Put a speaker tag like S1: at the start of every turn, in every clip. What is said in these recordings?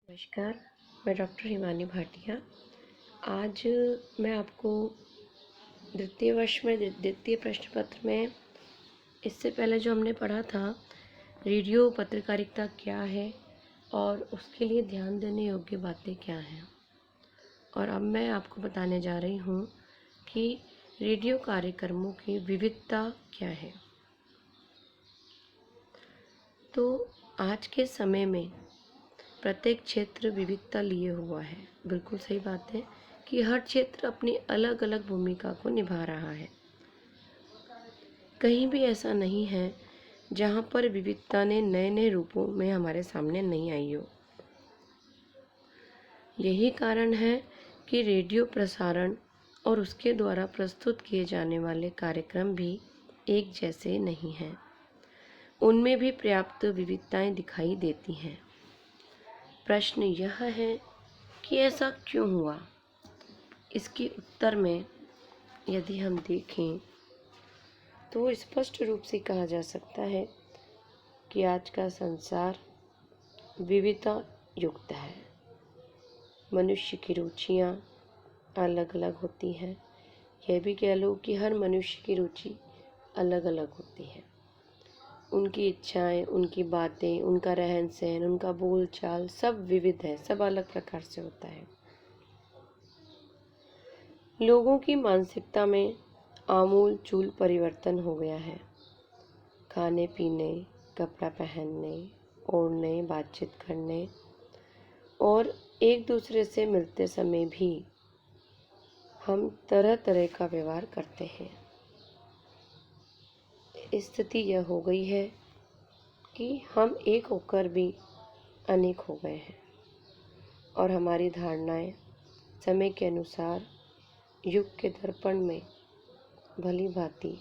S1: नमस्कार, मैं डॉक्टर हिमानी भाटिया। आज मैं आपको द्वितीय वर्ष में द्वितीय प्रश्न पत्र में इससे पहले जो हमने पढ़ा था रेडियो पत्रकारिता क्या है और उसके लिए ध्यान देने योग्य बातें क्या हैं, और अब मैं आपको बताने जा रही हूँ कि रेडियो कार्यक्रमों की विविधता क्या है। तो आज के समय में प्रत्येक क्षेत्र विविधता लिए हुआ है। बिल्कुल सही बात है कि हर क्षेत्र अपनी अलग अलग भूमिका को निभा रहा है। कहीं भी ऐसा नहीं है जहाँ पर विविधता ने नए नए रूपों में हमारे सामने नहीं आई हो। यही कारण है कि रेडियो प्रसारण और उसके द्वारा प्रस्तुत किए जाने वाले कार्यक्रम भी एक जैसे नहीं हैं। उनमें भी पर्याप्त विविधताएं दिखाई देती हैं। प्रश्न यह है कि ऐसा क्यों हुआ। इसके उत्तर में यदि हम देखें तो स्पष्ट रूप से कहा जा सकता है कि आज का संसार विविधता युक्त है। मनुष्य की रुचियाँ अलग अलग होती हैं। यह भी कह लो कि हर मनुष्य की रुचि अलग अलग होती है। उनकी इच्छाएं, उनकी बातें, उनका रहन सहन, उनका बोल चाल सब विविध है, सब अलग प्रकार से होता है। लोगों की मानसिकता में आमूल चूल परिवर्तन हो गया है। खाने पीने, कपड़ा पहनने, ओढ़ने, बातचीत करने और एक दूसरे से मिलते समय भी हम तरह तरह का व्यवहार करते हैं। स्थिति यह हो गई है कि हम एक होकर भी अनेक हो गए हैं और हमारी धारणाएं समय के अनुसार युग के दर्पण में भली भांति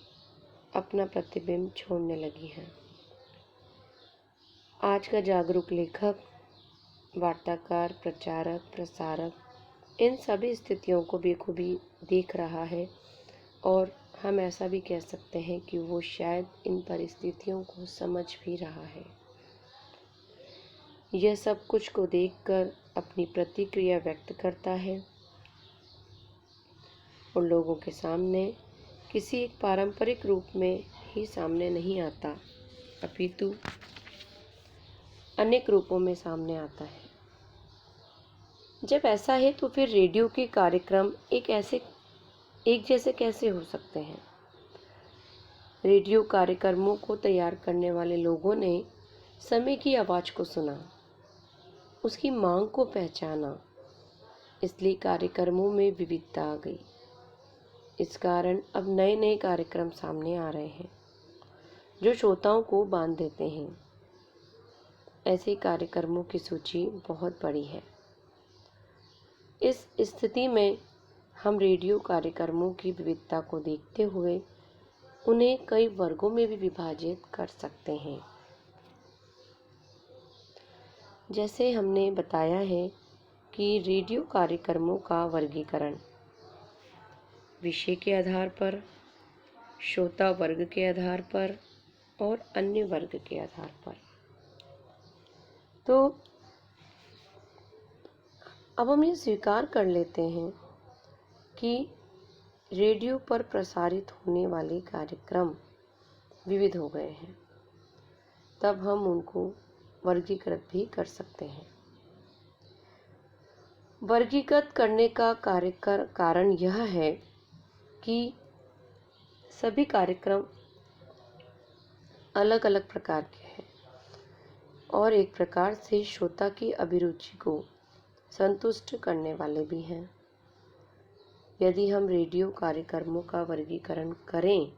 S1: अपना प्रतिबिंब छोड़ने लगी हैं। आज का जागरूक लेखक, वार्ताकार, प्रचारक, प्रसारक इन सभी स्थितियों को बेखूबी देख रहा है और हम ऐसा भी कह सकते हैं कि वो शायद इन परिस्थितियों को समझ भी रहा है। यह सब कुछ को देखकर अपनी प्रतिक्रिया व्यक्त करता है और लोगों के सामने किसी एक पारंपरिक रूप में ही सामने नहीं आता, अपितु अनेक रूपों में सामने आता है। जब ऐसा है तो फिर रेडियो के कार्यक्रम एक जैसे कैसे हो सकते हैं। रेडियो कार्यक्रमों को तैयार करने वाले लोगों ने समय की आवाज़ को सुना, उसकी मांग को पहचाना, इसलिए कार्यक्रमों में विविधता आ गई। इस कारण अब नए नए कार्यक्रम सामने आ रहे हैं जो श्रोताओं को बांध देते हैं। ऐसे कार्यक्रमों की सूची बहुत बड़ी है। इस स्थिति में हम रेडियो कार्यक्रमों की विविधता को देखते हुए उन्हें कई वर्गों में भी विभाजित कर सकते हैं। जैसे हमने बताया है कि रेडियो कार्यक्रमों का वर्गीकरण विषय के आधार पर, श्रोता वर्ग के आधार पर और अन्य वर्ग के आधार पर। तो अब हम ये स्वीकार कर लेते हैं कि रेडियो पर प्रसारित होने वाले कार्यक्रम विविध हो गए हैं। तब हम उनको वर्गीकृत भी कर सकते हैं। वर्गीकृत करने का कारण यह है कि सभी कार्यक्रम अलग अलग प्रकार के हैं और एक प्रकार से श्रोता की अभिरुचि को संतुष्ट करने वाले भी हैं। यदि हम रेडियो कार्यक्रमों का वर्गीकरण करें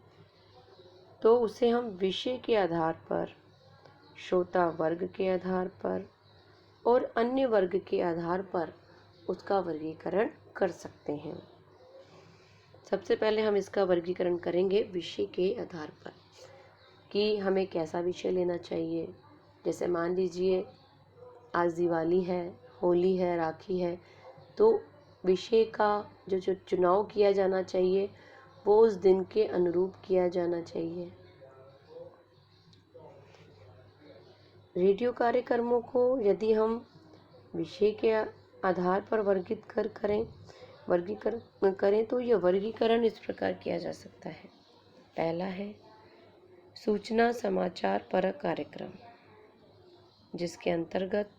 S1: तो उसे हम विषय के आधार पर, श्रोता वर्ग के आधार पर और अन्य वर्ग के आधार पर उसका वर्गीकरण कर सकते हैं। सबसे पहले हम इसका वर्गीकरण करेंगे विषय के आधार पर कि हमें कैसा विषय लेना चाहिए। जैसे मान लीजिए आज दिवाली है, होली है, राखी है, तो विषय का जो चुनाव किया जाना चाहिए वो उस दिन के अनुरूप किया जाना चाहिए। रेडियो कार्यक्रमों को यदि हम विषय के आधार पर वर्गीकरण करें तो यह वर्गीकरण इस प्रकार किया जा सकता है। पहला है सूचना समाचार परक कार्यक्रम, जिसके अंतर्गत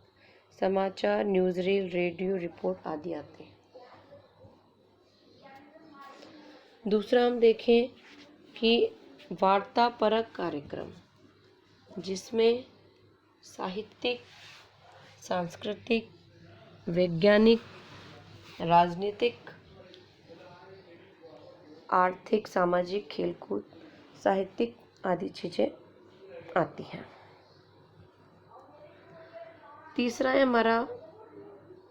S1: समाचार, न्यूज़ रील, रेडियो रिपोर्ट आदि आते हैं। दूसरा हम देखें कि वार्ता परक कार्यक्रम, जिसमें साहित्यिक, सांस्कृतिक, वैज्ञानिक, राजनीतिक, आर्थिक, सामाजिक, खेलकूद, साहित्यिक आदि चीज़ें आती हैं। तीसरा है हमारा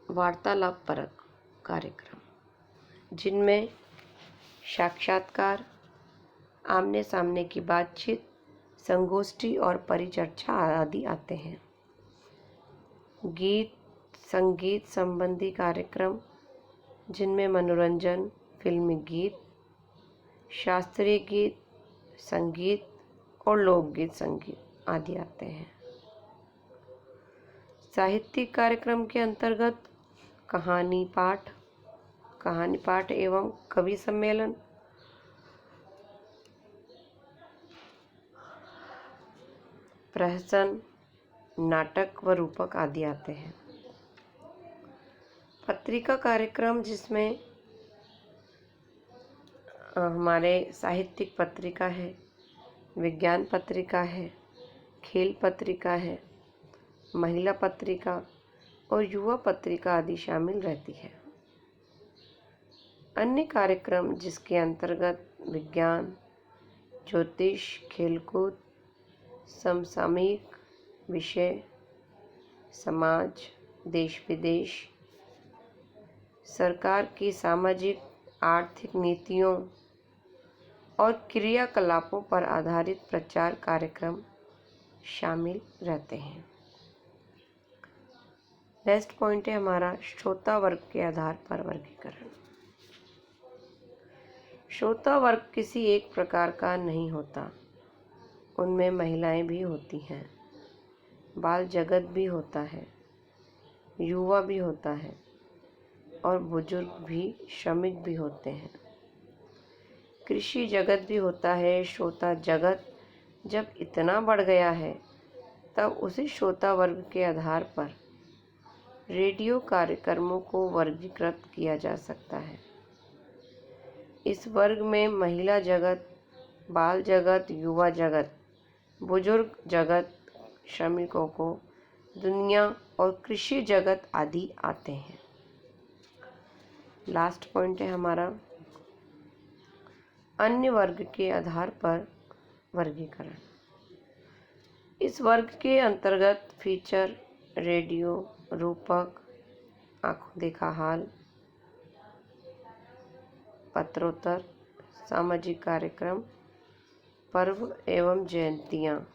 S1: वार्तालाप परक कार्यक्रम, जिनमें साक्षात्कार, आमने सामने की बातचीत, संगोष्ठी और परिचर्चा आदि आते हैं। गीत संगीत संबंधी कार्यक्रम, जिनमें मनोरंजन, फिल्मी गीत, शास्त्रीय गीत, संगीत और लोकगीत संगीत आदि आते हैं। साहित्यिक कार्यक्रम के अंतर्गत कहानी पाठ एवं कवि सम्मेलन, प्रहसन, नाटक व रूपक आदि आते हैं। पत्रिका कार्यक्रम, जिसमें हमारे साहित्यिक पत्रिका है, विज्ञान पत्रिका है, खेल पत्रिका है, महिला पत्रिका और युवा पत्रिका आदि शामिल रहती है। अन्य कार्यक्रम, जिसके अंतर्गत विज्ञान, ज्योतिष, खेलकूद, समसामयिक विषय, समाज, देश विदेश, सरकार की सामाजिक आर्थिक नीतियों और क्रियाकलापों पर आधारित प्रचार कार्यक्रम शामिल रहते हैं। नेक्स्ट पॉइंट है हमारा श्रोता वर्ग के आधार पर वर्गीकरण। श्रोता वर्ग किसी एक प्रकार का नहीं होता, उनमें महिलाएं भी होती हैं, बाल जगत भी होता है, युवा भी होता है और बुजुर्ग भी, श्रमिक भी होते हैं। कृषि जगत भी होता है। श्रोता जगत जब इतना बढ़ गया है तब उसी श्रोता वर्ग के आधार पर रेडियो कार्यक्रमों को वर्गीकृत किया जा सकता है। इस वर्ग में महिला जगत, बाल जगत, युवा जगत, बुजुर्ग जगत, श्रमिकों को दुनिया और कृषि जगत आदि आते हैं। लास्ट पॉइंट है हमारा अन्य वर्ग के आधार पर वर्गीकरण। इस वर्ग के अंतर्गत फीचर, रेडियो, रूपक, आंखों देखा हाल, पत्रोत्तर, सामाजिक कार्यक्रम, पर्व एवं जयंतियाँ,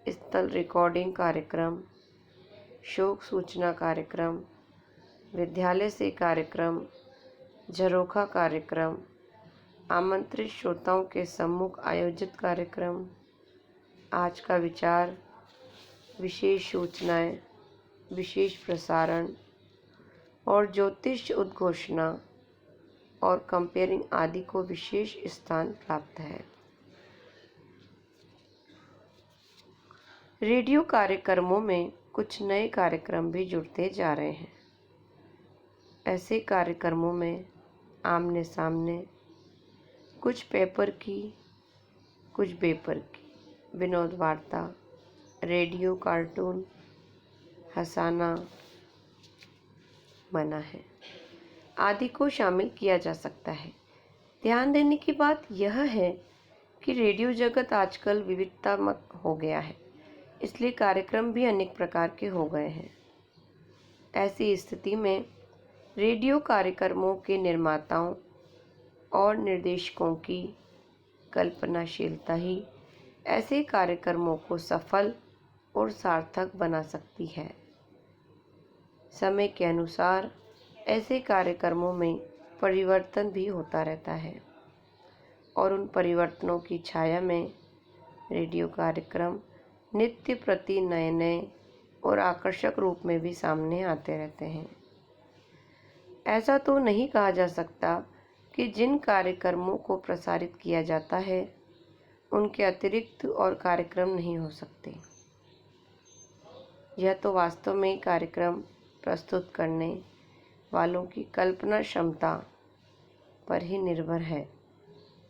S1: स्थल रिकॉर्डिंग कार्यक्रम, शोक सूचना कार्यक्रम, विद्यालय से कार्यक्रम, झरोखा कार्यक्रम, आमंत्रित श्रोताओं के सम्मुख आयोजित कार्यक्रम, आज का विचार, विशेष सूचनाएं, विशेष प्रसारण और ज्योतिष उद्घोषणा और कंपेयरिंग आदि को विशेष स्थान प्राप्त है। रेडियो कार्यक्रमों में कुछ नए कार्यक्रम भी जुड़ते जा रहे हैं। ऐसे कार्यक्रमों में आमने सामने, कुछ पेपर की, कुछ पेपर की, विनोद वार्ता, रेडियो कार्टून, हंसाना मना है आदि को शामिल किया जा सकता है। ध्यान देने की बात यह है कि रेडियो जगत आजकल विविधतामय हो गया है, इसलिए कार्यक्रम भी अनेक प्रकार के हो गए हैं। ऐसी स्थिति में रेडियो कार्यक्रमों के निर्माताओं और निर्देशकों की कल्पनाशीलता ही ऐसे कार्यक्रमों को सफल और सार्थक बना सकती है। समय के अनुसार ऐसे कार्यक्रमों में परिवर्तन भी होता रहता है और उन परिवर्तनों की छाया में रेडियो कार्यक्रम नित्य प्रति नए नए और आकर्षक रूप में भी सामने आते रहते हैं। ऐसा तो नहीं कहा जा सकता कि जिन कार्यक्रमों को प्रसारित किया जाता है उनके अतिरिक्त और कार्यक्रम नहीं हो सकते। यह तो वास्तव में कार्यक्रम प्रस्तुत करने वालों की कल्पना क्षमता पर ही निर्भर है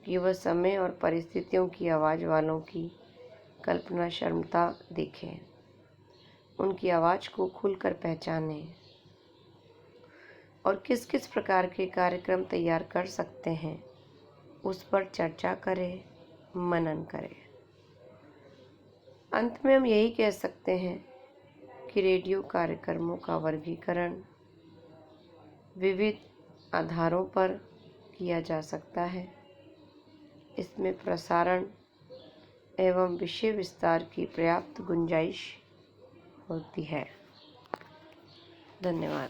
S1: कि वह समय और परिस्थितियों की आवाज़ वालों की कल्पना क्षमता देखें, उनकी आवाज़ को खुलकर पहचानें और किस किस प्रकार के कार्यक्रम तैयार कर सकते हैं उस पर चर्चा करें, मनन करें। अंत में हम यही कह सकते हैं कि रेडियो कार्यक्रमों का वर्गीकरण विविध आधारों पर किया जा सकता है। इसमें प्रसारण एवं विषय विस्तार की पर्याप्त गुंजाइश होती है। धन्यवाद।